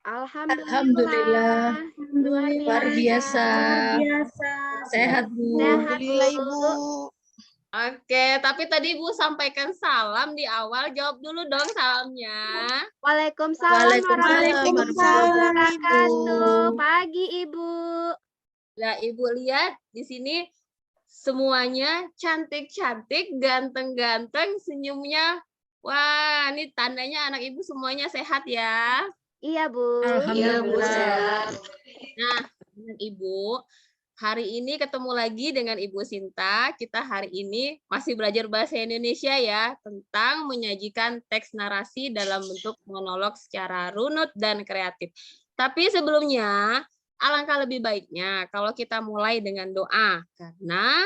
Alhamdulillah. Alhamdulillah. Luar biasa. Sehat, Bu. Sehat, Alhamdulillah, Bu. Ibu. Oke, tapi tadi Ibu sampaikan salam di awal. Jawab dulu dong salamnya. Waalaikumsalam warahmatullahi Waalaikumsalam, wabarakatuh. Ibu. Pagi, Ibu. Nah, Ibu lihat di sini semuanya cantik-cantik, ganteng-ganteng, senyumnya. Wah, ini tandanya anak Ibu semuanya sehat ya. Iya, Bu. Alhamdulillah. Nah, anak Ibu, hari ini ketemu lagi dengan Ibu Sinta. Kita hari ini masih belajar bahasa Indonesia ya, tentang menyajikan teks narasi dalam bentuk monolog secara runut dan kreatif. Tapi sebelumnya, alangkah lebih baiknya kalau kita mulai dengan doa. Karena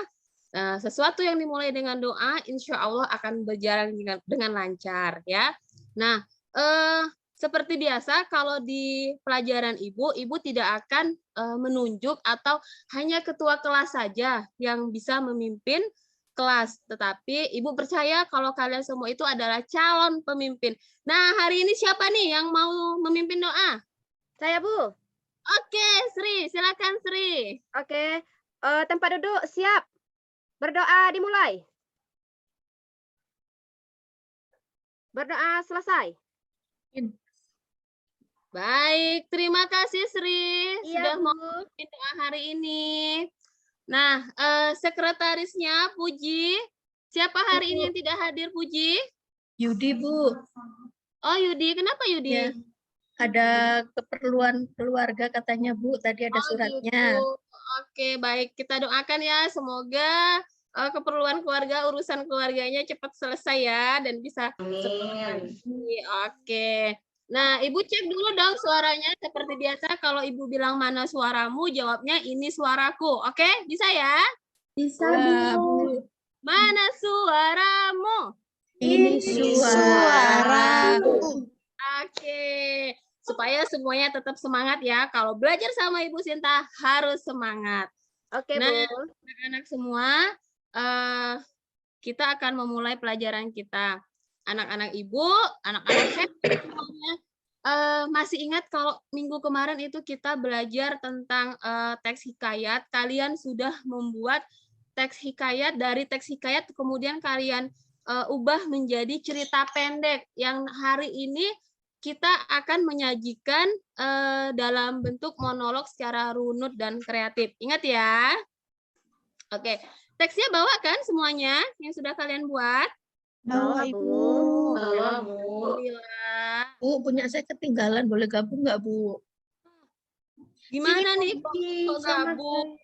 sesuatu yang dimulai dengan doa, insya Allah akan berjalan dengan lancar ya. Nah, seperti biasa, kalau di pelajaran Ibu tidak akan menunjuk atau hanya ketua kelas saja yang bisa memimpin kelas. Tetapi Ibu percaya kalau kalian semua itu adalah calon pemimpin. Nah, hari ini siapa nih yang mau memimpin doa? Saya, Bu. Oke, Sri. Silakan, Sri. Oke. Tempat duduk siap. Berdoa dimulai. Berdoa selesai. Baik, terima kasih Sri sudah Iya, mau Bu. memimpin doa hari ini. Nah, sekretarisnya Puji. Siapa hari ini yang tidak hadir, Puji? Yudi, Bu. Oh, Yudi. Kenapa Yudi? Ya, ada keperluan keluarga katanya, Bu. Tadi ada suratnya. Gitu. Oke, baik. Kita doakan ya. Semoga keperluan keluarga, urusan keluarganya cepat selesai ya. Dan bisa seperti Oke. Nah, Ibu cek dulu dong suaranya. Seperti biasa, kalau Ibu bilang mana suaramu, jawabnya ini suaraku. Oke, bisa ya? Bisa, Bu. Mana suaramu? Ini suaraku. Oke. Supaya semuanya tetap semangat ya. Kalau belajar sama Ibu Sinta, harus semangat. Oke, Nah, Bu. anak-anak semua, kita akan memulai pelajaran kita. Anak-anak Ibu, anak-anak saya semuanya, masih ingat kalau minggu kemarin itu kita belajar tentang teks hikayat. Kalian sudah membuat teks hikayat, dari teks hikayat kemudian kalian ubah menjadi cerita pendek yang hari ini kita akan menyajikan dalam bentuk monolog secara runut dan kreatif. Ingat ya. Oke, teksnya bawa kan semuanya yang sudah kalian buat? Bawa, Ibu. Alhamdulillah. Bu, punya saya ketinggalan. Boleh gabung nggak, Bu? Gimana nih kok gabung?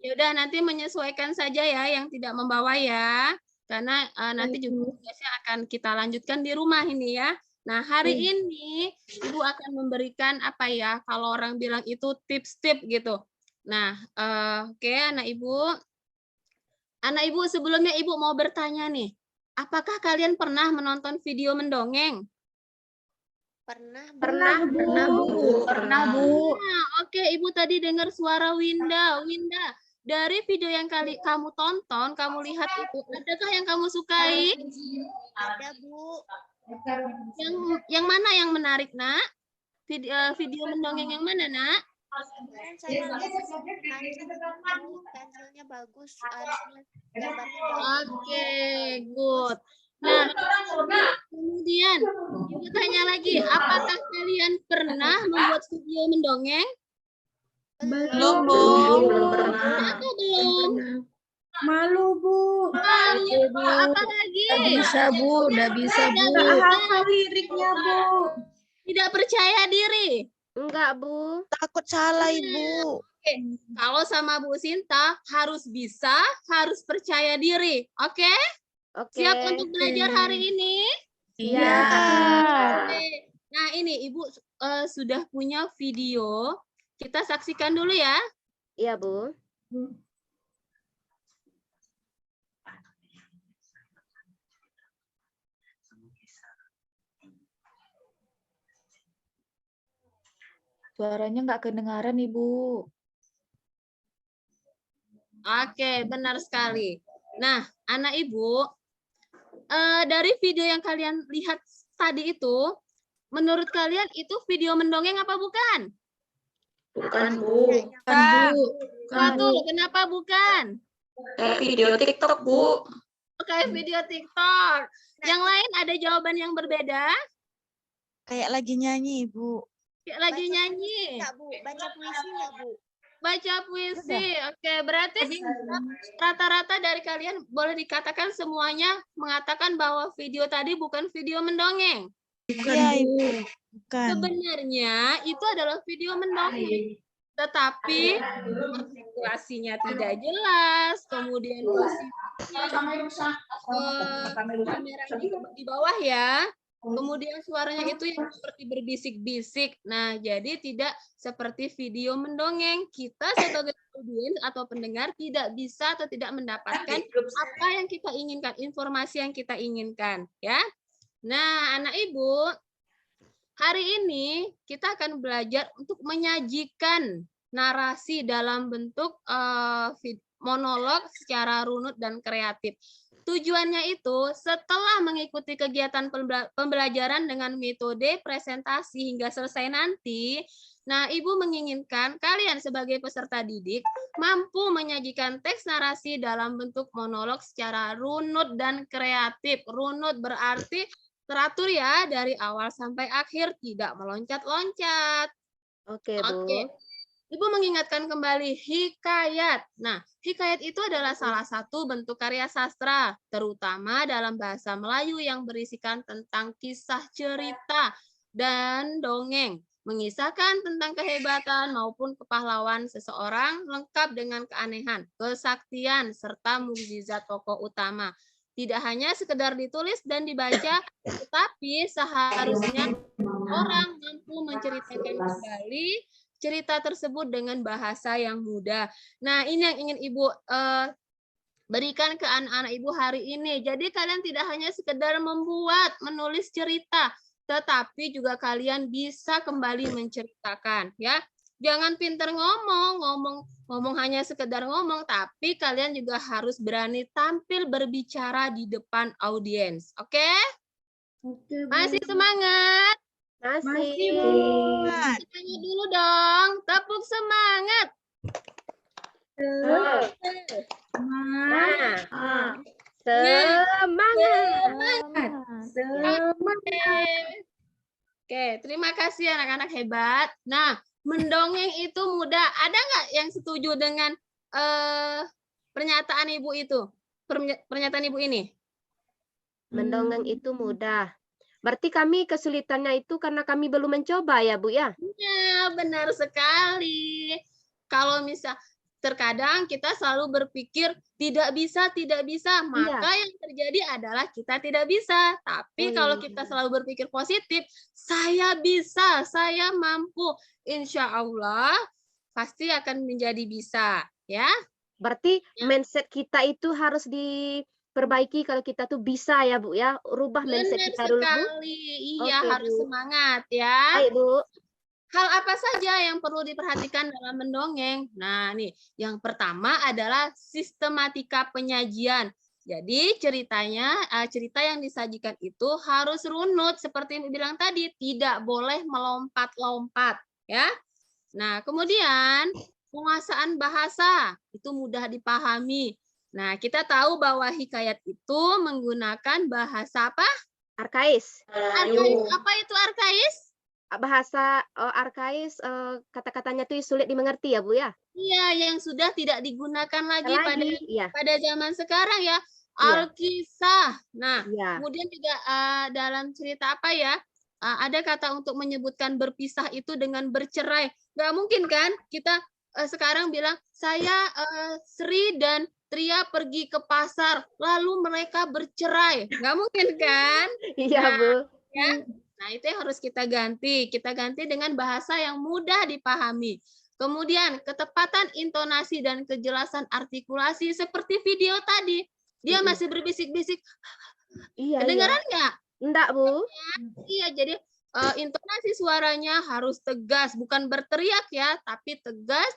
Ya udah, nanti menyesuaikan saja ya yang tidak membawa ya. Karena nanti juga tugasnya akan kita lanjutkan di rumah ini ya. Nah, hari ini Ibu akan memberikan apa ya? Kalau orang bilang itu tips-tips gitu. Nah, oke, anak Ibu. Anak Ibu, sebelumnya Ibu mau bertanya nih. Apakah kalian pernah menonton video mendongeng? Pernah, Bu. Nah, oke, Ibu tadi dengar suara Winda. Winda, dari video yang kamu tonton, kamu lihat itu, adakah yang kamu sukai? Ada, Bu. Yang mana yang menarik, Nak? Video mendongeng yang mana, Nak? Kemarin saya nonton pensilnya bagus, gambarnya bagus. Oke, good. Nah, kemudian Ibu tanya lagi, apakah kalian pernah membuat video mendongeng? Belum, Bu. Kenapa belum? Malu, Bu. Malu, Bu. Apa lagi? Nggak bisa, Bu. Nggak bisa, Bu. Hafal liriknya, Bu. Tidak percaya diri. Enggak, Bu. Takut salah, Ibu. Oke, kalau sama Bu Sinta harus bisa, harus percaya diri. Oke? Oke. Siap untuk belajar hari ini? Iya. Oke. Nah, ini Ibu sudah punya video. Kita saksikan dulu ya. Iya, Bu. Suaranya nggak kedengaran, Ibu. Oke, benar sekali. Nah, anak Ibu, dari video yang kalian lihat tadi itu, menurut kalian itu video mendongeng apa bukan? Bukan, Bu. Kan, Bu. Kan, Betul, Bu. kenapa bukan? Kayak video TikTok, Bu. Oke, video TikTok. Yang lain ada jawaban yang berbeda? Kayak lagi nyanyi, Ibu. Kayak lagi nyanyi. Enggak, Bu. Baca puisi enggak, Bu? Baca puisi. Oke, berarti rata-rata dari kalian boleh dikatakan semuanya mengatakan bahwa video tadi bukan video mendongeng. Iya, Ibu. Bukan. Sebenarnya itu adalah video mendongeng. Tetapi artikulasinya tidak jelas, kemudian posisinya kameranya di bawah ya. Kemudian suaranya itu yang seperti berbisik-bisik. Nah, jadi tidak seperti video mendongeng. Kita sebagai audiens atau pendengar tidak bisa atau tidak mendapatkan apa yang kita inginkan, informasi yang kita inginkan, ya. Nah, anak Ibu, hari ini kita akan belajar untuk menyajikan narasi dalam bentuk monolog secara runut dan kreatif. Tujuannya itu setelah mengikuti kegiatan pembelajaran dengan metode presentasi hingga selesai nanti, nah Ibu menginginkan kalian sebagai peserta didik mampu menyajikan teks narasi dalam bentuk monolog secara runut dan kreatif. Runut berarti teratur ya dari awal sampai akhir, tidak meloncat-loncat. Oke, Bu. Oke. Ibu mengingatkan kembali hikayat. Nah, hikayat itu adalah salah satu bentuk karya sastra, terutama dalam bahasa Melayu yang berisikan tentang kisah cerita dan dongeng, mengisahkan tentang kehebatan maupun kepahlawan seseorang lengkap dengan keanehan, kesaktian, serta mukjizat tokoh utama. Tidak hanya sekedar ditulis dan dibaca, tetapi seharusnya orang mampu menceritakan kembali cerita tersebut dengan bahasa yang mudah. Nah, ini yang ingin Ibu berikan ke anak-anak Ibu hari ini. Jadi kalian tidak hanya sekedar menulis cerita, tetapi juga kalian bisa kembali menceritakan, ya. Jangan pinter ngomong hanya sekedar ngomong, tapi kalian juga harus berani tampil berbicara di depan audiens. Oke? Oke, Bu. Masih semangat? Masih. Tanya dulu dong, tepuk semangat. Semangat. Oke, terima kasih anak-anak hebat. Nah, mendongeng itu mudah. Ada nggak yang setuju dengan pernyataan Ibu itu? Pernyataan Ibu ini? Mendongeng itu mudah. Berarti kami kesulitannya itu karena kami belum mencoba ya, Bu ya? Ya, benar sekali. Kalau misal terkadang kita selalu berpikir tidak bisa, maka yang terjadi adalah kita tidak bisa. Tapi kalau kita selalu berpikir positif, saya bisa, saya mampu, insya Allah pasti akan menjadi bisa, ya. Berarti mindset kita itu harus diperbaiki kalau kita tuh bisa ya, Bu ya. Rubah mindset Benar kita dulu, Bu. sekali. Iya, Oke, harus Bu. semangat ya. Baik, Bu. Hal apa saja yang perlu diperhatikan dalam mendongeng? Nah, nih, yang pertama adalah sistematika penyajian. Jadi cerita yang disajikan itu harus runut seperti yang bilang tadi, tidak boleh melompat-lompat, ya. Nah, kemudian penguasaan bahasa itu mudah dipahami. Nah, kita tahu bahwa hikayat itu menggunakan bahasa apa? Arkais. Arkais. Apa itu arkais? Bahasa arkais, kata-katanya tuh sulit dimengerti ya, Bu ya? Iya, yang sudah tidak digunakan lagi iya. pada zaman sekarang ya. Iya. Alkisah. Nah, Iya. kemudian juga dalam cerita apa ya? Ada kata untuk menyebutkan berpisah itu dengan bercerai. Nggak mungkin kan kita sekarang bilang, saya Sri dan Tria pergi ke pasar, lalu mereka bercerai. Nggak mungkin kan? Iya, Nah, Bu. ya. Nah, itu yang harus kita ganti. Kita ganti dengan bahasa yang mudah dipahami. Kemudian, ketepatan intonasi dan kejelasan artikulasi seperti video tadi. Dia masih berbisik-bisik. Iya, Kedengaran nggak? Enggak, Bu. Iya, jadi intonasi suaranya harus tegas, bukan berteriak ya, tapi tegas.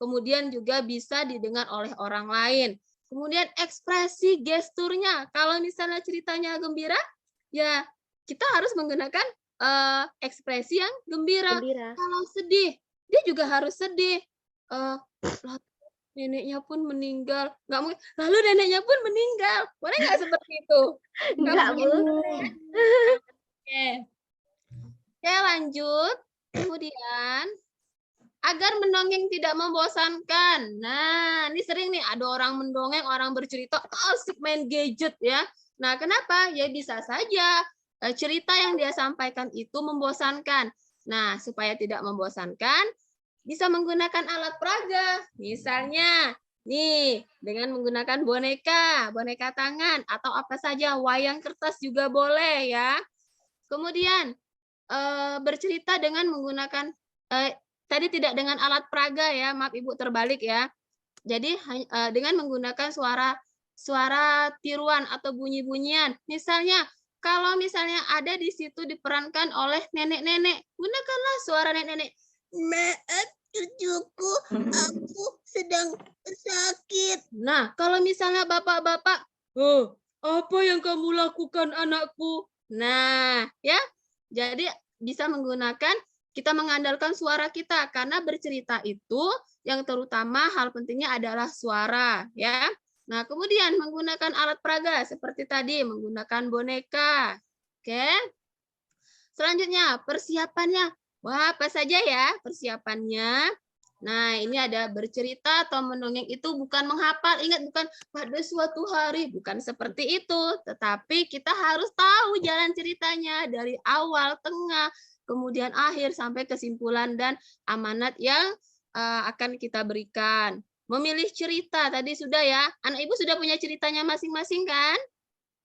Kemudian juga bisa didengar oleh orang lain. Kemudian ekspresi gesturnya. Kalau misalnya ceritanya gembira, ya kita harus menggunakan ekspresi yang gembira. Gembira. Kalau sedih, dia juga harus sedih. Neneknya pun meninggal, nggak mungkin. Lalu neneknya pun meninggal, boleh nggak seperti itu? Enggak, Bu. Oke. Oke, lanjut. Kemudian, agar mendongeng tidak membosankan. Nah, ini sering nih ada orang mendongeng, orang bercerita, asik main gadget ya. Nah, kenapa? Ya bisa saja cerita yang dia sampaikan itu membosankan. Nah, supaya tidak membosankan, bisa menggunakan alat peraga. Misalnya, nih, dengan menggunakan boneka tangan, atau apa saja, wayang kertas juga boleh ya. Kemudian, bercerita dengan menggunakan, tadi tidak dengan alat peraga ya, maaf Ibu terbalik ya. Jadi, dengan menggunakan suara tiruan atau bunyi-bunyian. Misalnya, kalau misalnya ada di situ diperankan oleh nenek-nenek, gunakanlah suara nenek-nenek. Maaf cucuku, aku sedang sakit. Nah, kalau misalnya bapak-bapak, oh, apa yang kamu lakukan anakku? Nah, ya, jadi bisa kita mengandalkan suara kita, karena bercerita itu yang terutama hal pentingnya adalah suara, ya. Nah, kemudian menggunakan alat peraga seperti tadi, menggunakan boneka. Oke. Selanjutnya, persiapannya. Wah, apa saja ya persiapannya? Nah, ini ada bercerita atau mendongeng itu bukan menghafal. Ingat, bukan pada suatu hari. Bukan seperti itu. Tetapi kita harus tahu jalan ceritanya dari awal, tengah, kemudian akhir, sampai kesimpulan dan amanat yang akan kita berikan. Memilih cerita, tadi sudah ya. Anak Ibu sudah punya ceritanya masing-masing kan?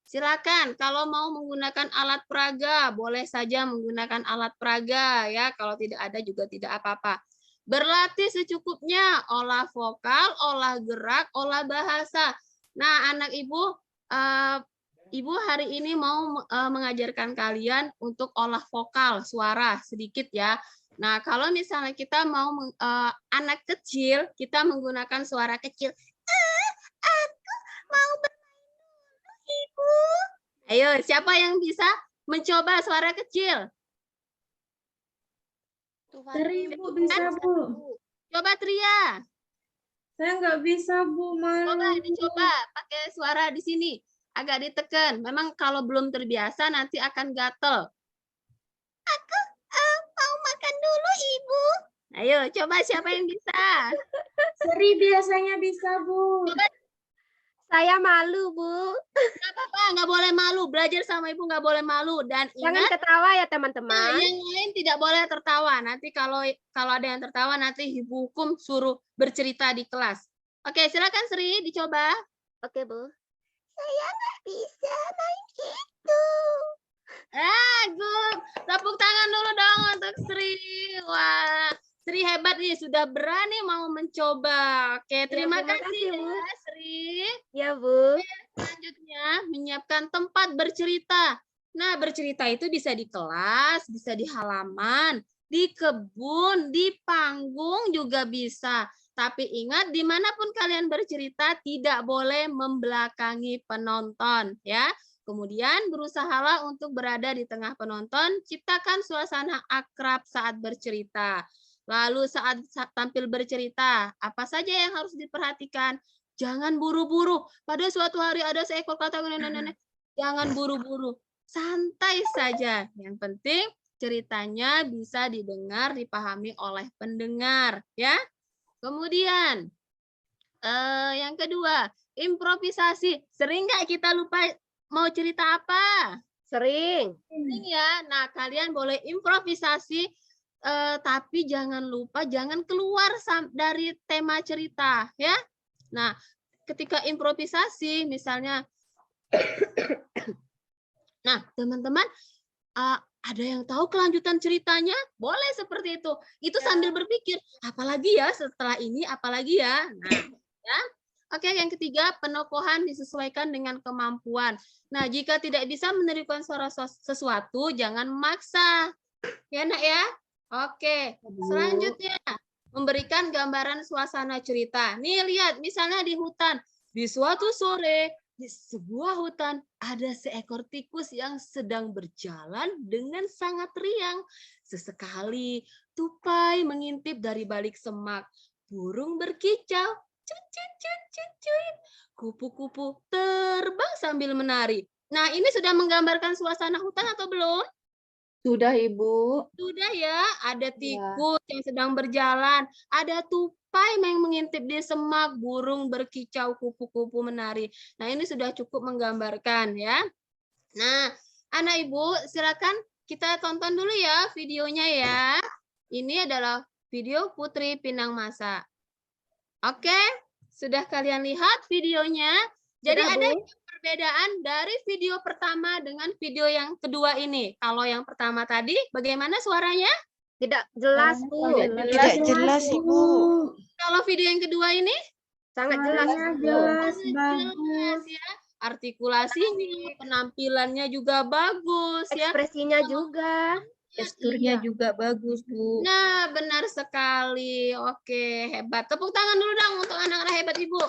Silakan, kalau mau menggunakan alat peraga, boleh saja menggunakan alat peraga ya. Kalau tidak ada juga tidak apa-apa. Berlatih secukupnya, olah vokal, olah gerak, olah bahasa. Nah, anak Ibu, Ibu hari ini mau mengajarkan kalian untuk olah vokal, suara sedikit ya. Nah, kalau misalnya kita mau anak kecil, kita menggunakan suara kecil. Aku mau Ibu. Ayo, siapa yang bisa mencoba suara kecil? Dari Bu bisa Bu. Coba Tria. Saya nggak bisa Bu, malu. Dicoba pakai suara di sini. Agak ditekan. Memang kalau belum terbiasa nanti akan gatel. Aku mau makan dulu Ibu. Ayo, coba siapa yang bisa? Seri biasanya bisa Bu. Saya malu, Bu. Nggak apa-apa, nggak boleh malu. Belajar sama Ibu nggak boleh malu. Dan Jangan ingat, ketawa ya, teman-teman. yang lain tidak boleh tertawa. Nanti kalau ada yang tertawa, nanti Ibu hukum suruh bercerita di kelas. Oke, silakan Sri, dicoba. Oke, Bu. Saya nggak bisa main itu. Good. Tepuk tangan dulu dong untuk Sri. Wah, Sri hebat nih, sudah berani mau mencoba. Oke, terima kasih Bu. ya, Sri. Ya, Bu. Selanjutnya, menyiapkan tempat bercerita. Nah, bercerita itu bisa di kelas, bisa di halaman, di kebun, di panggung juga bisa. Tapi ingat, dimanapun kalian bercerita, tidak boleh membelakangi penonton. Ya. Kemudian berusahalah untuk berada di tengah penonton, ciptakan suasana akrab saat bercerita. Lalu saat tampil bercerita, apa saja yang harus diperhatikan? Jangan buru-buru. Pada suatu hari ada seekor kata nenek-nenek. Jangan buru-buru. Santai saja. Yang penting ceritanya bisa didengar, dipahami oleh pendengar. Ya. Kemudian, yang kedua, improvisasi. Sering nggak kita lupa mau cerita apa? Sering. Sering ya. Nah, kalian boleh improvisasi, tapi jangan lupa jangan keluar dari tema cerita, ya. Nah, ketika improvisasi, misalnya, nah, teman-teman, ada yang tahu kelanjutan ceritanya? Boleh seperti itu. Itu sambil berpikir, apalagi ya setelah ini, apalagi ya. Nah, ya. Oke, yang ketiga, penokohan disesuaikan dengan kemampuan. Nah, jika tidak bisa menirukan suara sesuatu, jangan memaksa. Ya, Nak ya? Oke, selanjutnya, memberikan gambaran suasana cerita. Nih, lihat, misalnya di hutan. Di suatu sore, di sebuah hutan ada seekor tikus yang sedang berjalan dengan sangat riang. Sesekali tupai mengintip dari balik semak. Burung berkicau, cut cut cut cut cut. Kupu-kupu terbang sambil menari. Nah, ini sudah menggambarkan suasana hutan atau belum? Sudah, Ibu. Sudah ya, ada tikus yang sedang berjalan, ada tupai yang mengintip di semak, burung berkicau, kupu-kupu menari. Nah, ini sudah cukup menggambarkan ya. Nah, anak ibu silakan kita tonton dulu ya videonya ya. Ini adalah video Putri Pinang Masak. Oke, sudah kalian lihat videonya? Jadi Sudah, ada Bu. perbedaan dari video pertama dengan video yang kedua ini. Kalau yang pertama tadi, bagaimana suaranya? Tidak jelas, Bu. Tidak jelas, Ibu. Kalau video yang kedua ini? Sangat jelas, Suaranya Bu. jelas, Jelas bagus. ya. Artikulasinya, penampilannya juga bagus ya. Ekspresinya juga. Gesturnya Iya. juga bagus, Bu. Nah, benar sekali. Oke, hebat. Tepuk tangan dulu dong untuk anak-anak hebat Ibu.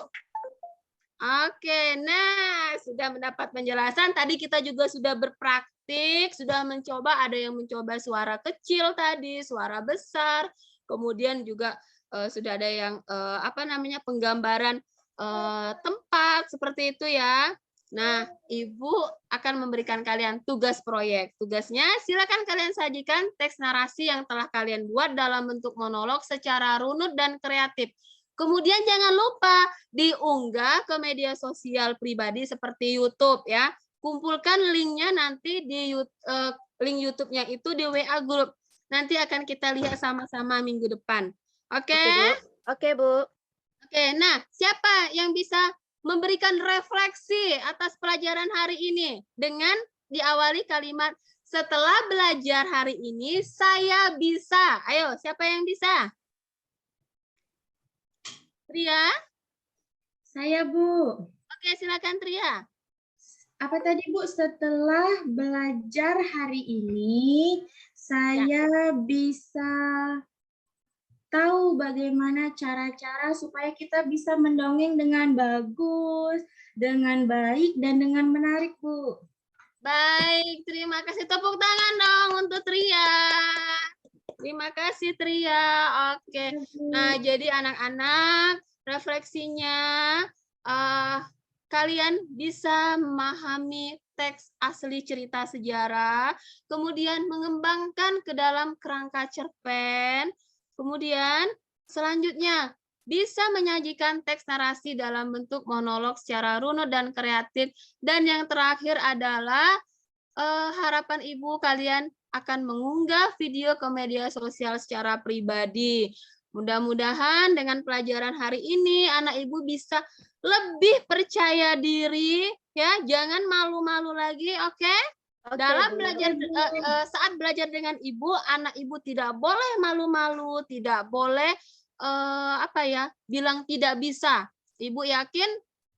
Oke, nah sudah mendapat penjelasan. Tadi kita juga sudah berpraktik, sudah mencoba, ada yang mencoba suara kecil tadi, suara besar. Kemudian juga sudah ada yang penggambaran tempat seperti itu ya. Nah, Ibu akan memberikan kalian tugas proyek. Tugasnya silakan kalian sajikan teks narasi yang telah kalian buat dalam bentuk monolog secara runut dan kreatif. Kemudian jangan lupa diunggah ke media sosial pribadi seperti YouTube ya. Kumpulkan linknya nanti di link YouTube-nya itu di WA Group. Nanti akan kita lihat sama-sama minggu depan. Oke? Oke, Bu. Oke, nah siapa yang bisa memberikan refleksi atas pelajaran hari ini dengan diawali kalimat setelah belajar hari ini saya bisa. Ayo, siapa yang bisa? Tria? Saya, Bu. Oke, silakan Tria. Apa tadi, Bu? Setelah belajar hari ini, saya bisa tahu bagaimana cara-cara supaya kita bisa mendongeng dengan bagus, dengan baik, dan dengan menarik, Bu. Baik, terima kasih. Tepuk tangan dong untuk Tria. Terima kasih Tria. Oke. Nah, jadi anak-anak refleksinya kalian bisa memahami teks asli cerita sejarah, kemudian mengembangkan ke dalam kerangka cerpen, kemudian selanjutnya bisa menyajikan teks narasi dalam bentuk monolog secara runut dan kreatif, dan yang terakhir adalah harapan Ibu kalian akan mengunggah video ke media sosial secara pribadi. Mudah-mudahan dengan pelajaran hari ini anak Ibu bisa lebih percaya diri ya, jangan malu-malu lagi, oke? Dalam belajar saat belajar dengan Ibu, anak Ibu tidak boleh malu-malu, tidak boleh bilang tidak bisa. Ibu yakin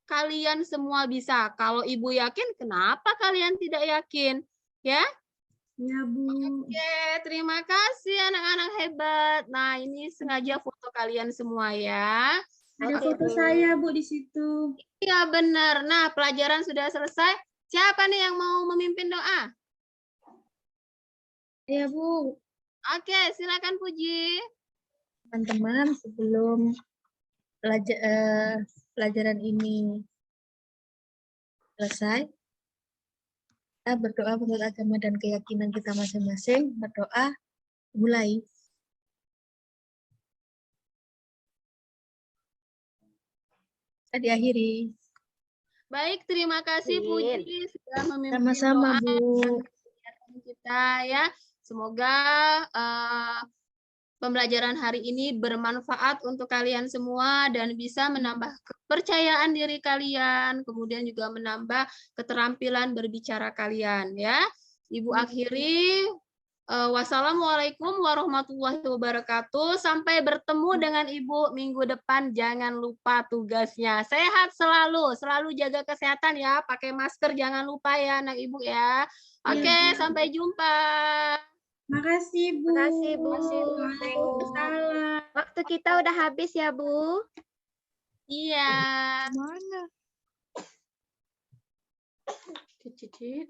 kalian semua bisa. Kalau Ibu yakin, kenapa kalian tidak yakin? Ya? Ya, Bu. Oke, terima kasih anak-anak hebat. Nah, ini sengaja foto kalian semua ya. Ada foto saya, Bu, di situ. Iya, benar. Nah, pelajaran sudah selesai. Siapa nih yang mau memimpin doa? Ya, Bu. Oke, silakan Puji. Teman-teman, sebelum pelajaran ini selesai, kita berdoa menurut agama dan keyakinan kita masing-masing. Berdoa, mulai. Kita diakhiri. Baik, terima kasih Amin. Puji sudah memimpin Sama-sama, doa Bu. kita ya. Semoga pembelajaran hari ini bermanfaat untuk kalian semua dan bisa menambah kepercayaan diri kalian, kemudian juga menambah keterampilan berbicara kalian ya. Ibu akhiri, wassalamualaikum warahmatullahi wabarakatuh. Sampai bertemu dengan Ibu minggu depan. Jangan lupa tugasnya. Sehat selalu, selalu jaga kesehatan ya. Pakai masker jangan lupa ya anak Ibu ya. Oke, sampai jumpa. Makasih, Bu. Makasih, Bu. Waalaikumsalam. Waktu kita udah habis ya, Bu. Iya. Mana? Cicit.